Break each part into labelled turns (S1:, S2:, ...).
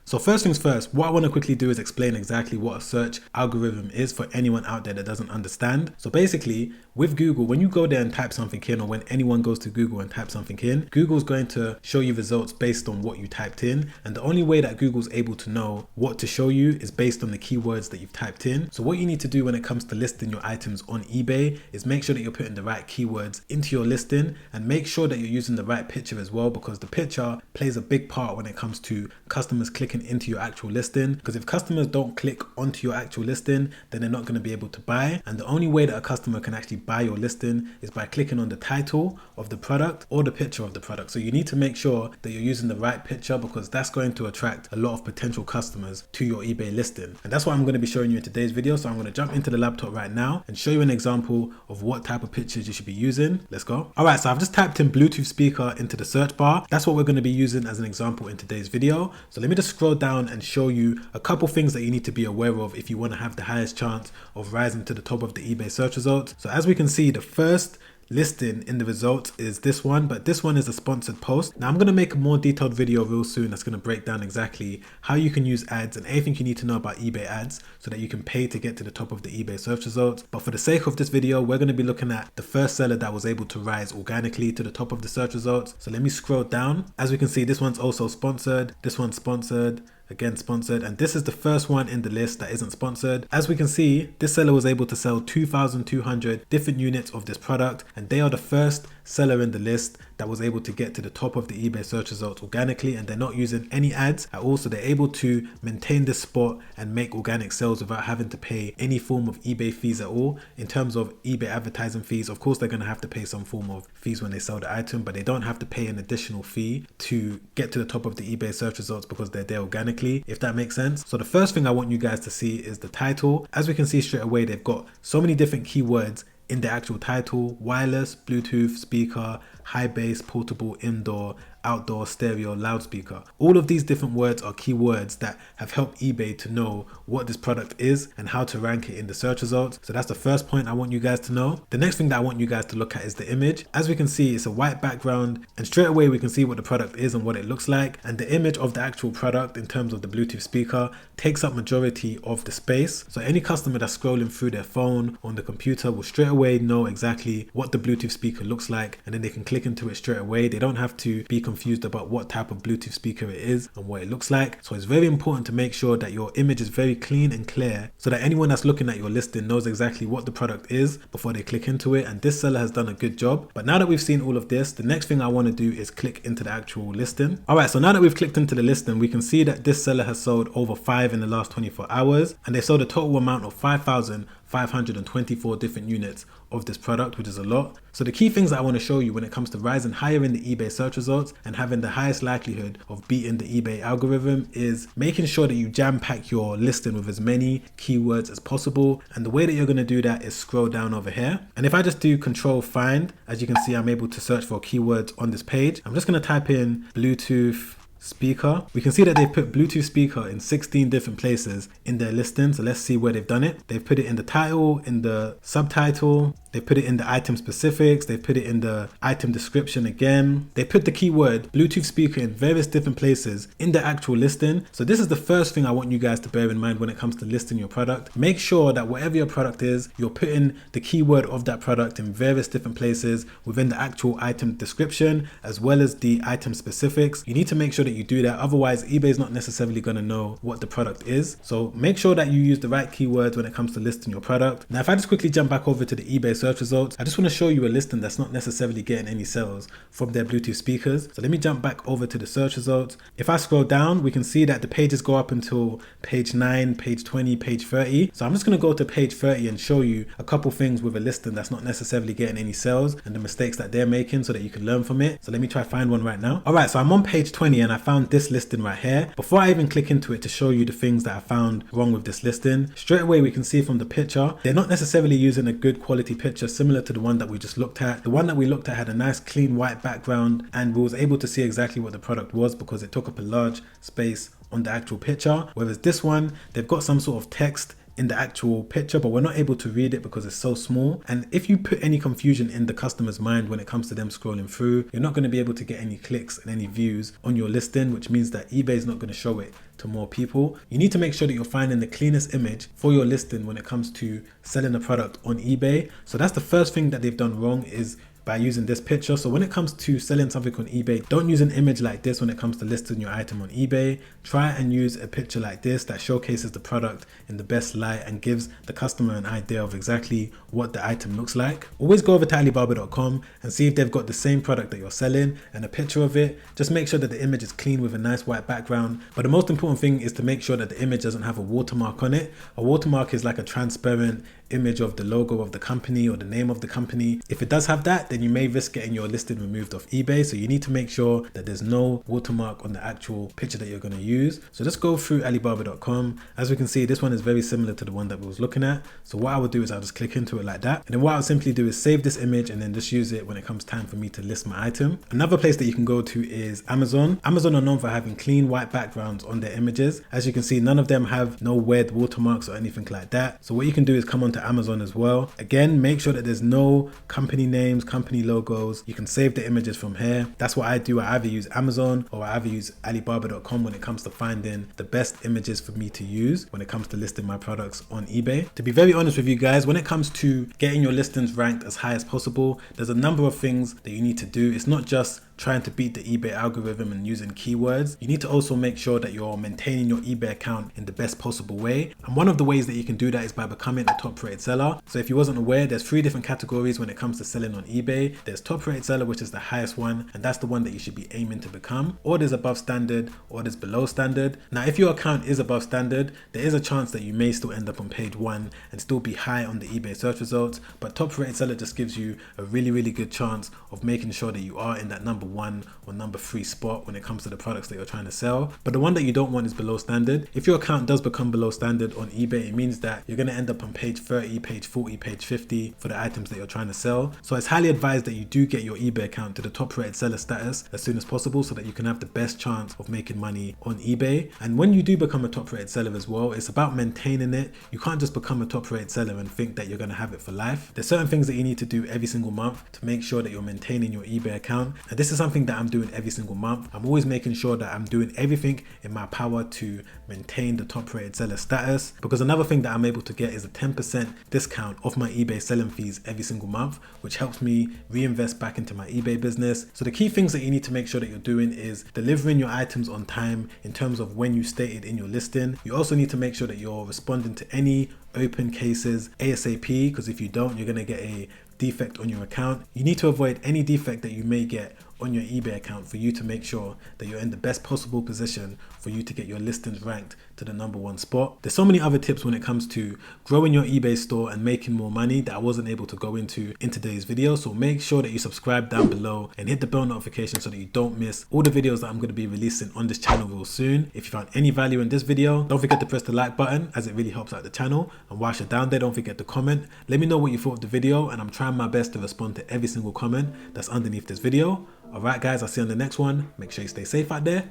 S1: So first things first, what I want to quickly do is explain exactly what a search algorithm is for anyone out there that doesn't understand. So basically, with Google, when you go there and type something in, or when anyone goes to Google and type something in, Google's going to show you results based on what you typed in. And the only way that Google's able to know what to show you is based on the keywords that you've typed in. So what you need to do when it comes to listing your items on eBay is make sure that you're putting the right keywords into your listing, and make sure that you're using the right picture as well, because the picture plays a big part when it comes to customers clicking into your actual listing. Because if customers don't click onto your actual listing, then they're not going to be able to buy. And the only way that a customer can actually buy your listing is by clicking on the title of the product or the picture of the product. So you need to make sure that you're using the right picture, because that's going to attract a lot of potential customers to your eBay listing. And that's what I'm going to be showing you in today's video. So I'm going to jump into the laptop right now and show you an example of what type of pictures you should be using. Let's go. All right, so I've just typed in Bluetooth speaker into the search bar. That's what we're going to be using as an example in today's video. So let me just scroll down and show you a couple things that you need to be aware of if you want to have the highest chance of rising to the top of the eBay search results. So as we can see, the first listing in the results is this one, but this one is a sponsored post. Now I'm going to make a more detailed video real soon that's going to break down exactly how you can use ads and everything you need to know about eBay ads so that you can pay to get to the top of the eBay search results. But for the sake of this video, we're going to be looking at the first seller that was able to rise organically to the top of the search results. So let me scroll down. As we can see, this one's also sponsored, this one's sponsored, again sponsored, and this is the first one in the list that isn't sponsored. As we can see, this seller was able to sell 2,200 different units of this product, and they are the first seller in the list that was able to get to the top of the eBay search results organically, and they're not using any ads at all. So they're able to maintain this spot and make organic sales without having to pay any form of eBay fees at all. In terms of eBay advertising fees, of course they're going to have to pay some form of fees when they sell the item, but they don't have to pay an additional fee to get to the top of the eBay search results because they're there organically, if that makes sense. So the first thing I want you guys to see is the title. As we can see straight away, they've got so many different keywords in the actual title: wireless, Bluetooth speaker, high bass, portable, indoor, outdoor, stereo, loudspeaker. All of these different words are keywords that have helped eBay to know what this product is and how to rank it in the search results. So that's the first point I want you guys to know. The next thing that I want you guys to look at is the image. As we can see, it's a white background, and straight away we can see what the product is and what it looks like. And the image of the actual product in terms of the Bluetooth speaker takes up majority of the space. So any customer that's scrolling through their phone on the computer will straight away know exactly what the Bluetooth speaker looks like, and then they can click into it straight away. They don't have to be confused about what type of Bluetooth speaker it is and what it looks like. So it's very important to make sure that your image is very clean and clear so that anyone that's looking at your listing knows exactly what the product is before they click into it. And this seller has done a good job. But now that we've seen all of this, the next thing I want to do is click into the actual listing. All right, so now that we've clicked into the listing, we can see that this seller has sold over 5 in the last 24 hours, and they sold a total amount of 5,524 different units of this product, which is a lot. So the key things that I want to show you when it comes to rising higher in the eBay search results and having the highest likelihood of beating the eBay algorithm is making sure that you jam pack your listing with as many keywords as possible. And the way that you're going to do that is scroll down over here. And if I just do control find, as you can see, I'm able to search for keywords on this page. I'm just going to type in Bluetooth speaker. We can see that they've put Bluetooth speaker in 16 different places in their listing. So let's see where they've done it. They've put it in the title, in the subtitle, they put it in the item specifics, they put it in the item description again. They put the keyword Bluetooth speaker in various different places in the actual listing. So this is the first thing I want you guys to bear in mind when it comes to listing your product. Make sure that whatever your product is, you're putting the keyword of that product in various different places within the actual item description as well as the item specifics. You need to make sure that you do that, otherwise eBay is not necessarily going to know what the product is. So make sure that you use the right keywords when it comes to listing your product. Now if I just quickly jump back over to the eBay search results, I just want to show you a listing that's not necessarily getting any sales from their Bluetooth speakers. So let me jump back over to the search results. If I scroll down, we can see that the pages go up until page 9, page 20, page 30. So I'm just going to go to page 30 and show you a couple things with a listing that's not necessarily getting any sales and the mistakes that they're making so that you can learn from it. So let me try find one right now. All right, so I'm on page 20 and I found this listing right here. Before I even click into it to show you the things that I found wrong with this listing, straight away we can see from the picture, they're not necessarily using a good quality picture similar to the one that we just looked at. The one that we looked at had a nice clean white background and we was able to see exactly what the product was because it took up a large space on the actual picture. Whereas this one, they've got some sort of text in the actual picture, but we're not able to read it because it's so small. And if you put any confusion in the customer's mind when it comes to them scrolling through, you're not going to be able to get any clicks and any views on your listing, which means that eBay is not going to show it to more people. You need to make sure that you're finding the cleanest image for your listing when it comes to selling a product on eBay. So that's the first thing that they've done wrong, is by using this picture. So when it comes to selling something on eBay, don't use an image like this when it comes to listing your item on eBay. Try and use a picture like this that showcases the product in the best light and gives the customer an idea of exactly what the item looks like. Always go over to Alibaba.com and see if they've got the same product that you're selling and a picture of it. Just make sure that the image is clean with a nice white background. But the most important thing is to make sure that the image doesn't have a watermark on it. A watermark is like a transparent image of the logo of the company or the name of the company. If it does have that, then you may risk getting your listing removed off eBay. So you need to make sure that there's no watermark on the actual picture that you're going to use. So let's go through Alibaba.com. As we can see, this one is very similar to the one that we was looking at. So what I would do is I'll just click into it like that. And then what I'll simply do is save this image and then just use it when it comes time for me to list my item. Another place that you can go to is Amazon. Amazon are known for having clean white backgrounds on their images. As you can see, none of them have no weird watermarks or anything like that. So what you can do is come onto Amazon as well. Again, make sure that there's no company names, company logos. You can save the images from here. That's what I do. I either use Amazon or I either use Alibaba.com when it comes to finding the best images for me to use when it comes to listing my products on eBay. To be very honest with you guys, when it comes to getting your listings ranked as high as possible, there's a number of things that you need to do. It's not just trying to beat the eBay algorithm and using keywords. You need to also make sure that you're maintaining your eBay account in the best possible way. And one of the ways that you can do that is by becoming a top rated seller. So if you wasn't aware, there's 3 different categories when it comes to selling on eBay. There's top rated seller, which is the highest one, and that's the one that you should be aiming to become. Or there's above standard, or there's below standard. Now, if your account is above standard, there is a chance that you may still end up on page 1 and still be high on the eBay search results. But top rated seller just gives you a really good chance of making sure that you are in that number 1 or number 3 spot when it comes to the products that you're trying to sell. But the one that you don't want is below standard. If your account does become below standard on eBay, it means that you're going to end up on page 30, page 40, page 50 for the items that you're trying to sell. So it's highly advised that you do get your eBay account to the top rated seller status as soon as possible so that you can have the best chance of making money on eBay. And when you do become a top rated seller as well, it's about maintaining it. You can't just become a top rated seller and think that you're going to have it for life. There's certain things that you need to do every single month to make sure that you're maintaining your eBay account. And this is something that I'm doing every single month. I'm always making sure that I'm doing everything in my power to maintain the top rated seller status, because another thing that I'm able to get is a 10% discount off my eBay selling fees every single month, which helps me reinvest back into my eBay business. So the key things that you need to make sure that you're doing is delivering your items on time in terms of when you stated in your listing. You also need to make sure that you're responding to any open cases ASAP, because if you don't, you're going to get a defect on your account. You need to avoid any defect that you may get on your eBay account for you to make sure that you're in the best possible position for you to get your listings ranked to the number 1 spot. There's so many other tips when it comes to growing your eBay store and making more money that I wasn't able to go into in today's video. So make sure that you subscribe down below and hit the bell notification so that you don't miss all the videos that I'm going to be releasing on this channel real soon. If you found any value in this video, don't forget to press the like button as it really helps out the channel. And whilst you're down there, don't forget to comment. Let me know what you thought of the video, and I'm trying my best to respond to every single comment that's underneath this video. Alright guys, I'll see you on the next one. Make sure you stay safe out there.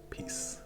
S1: Peace.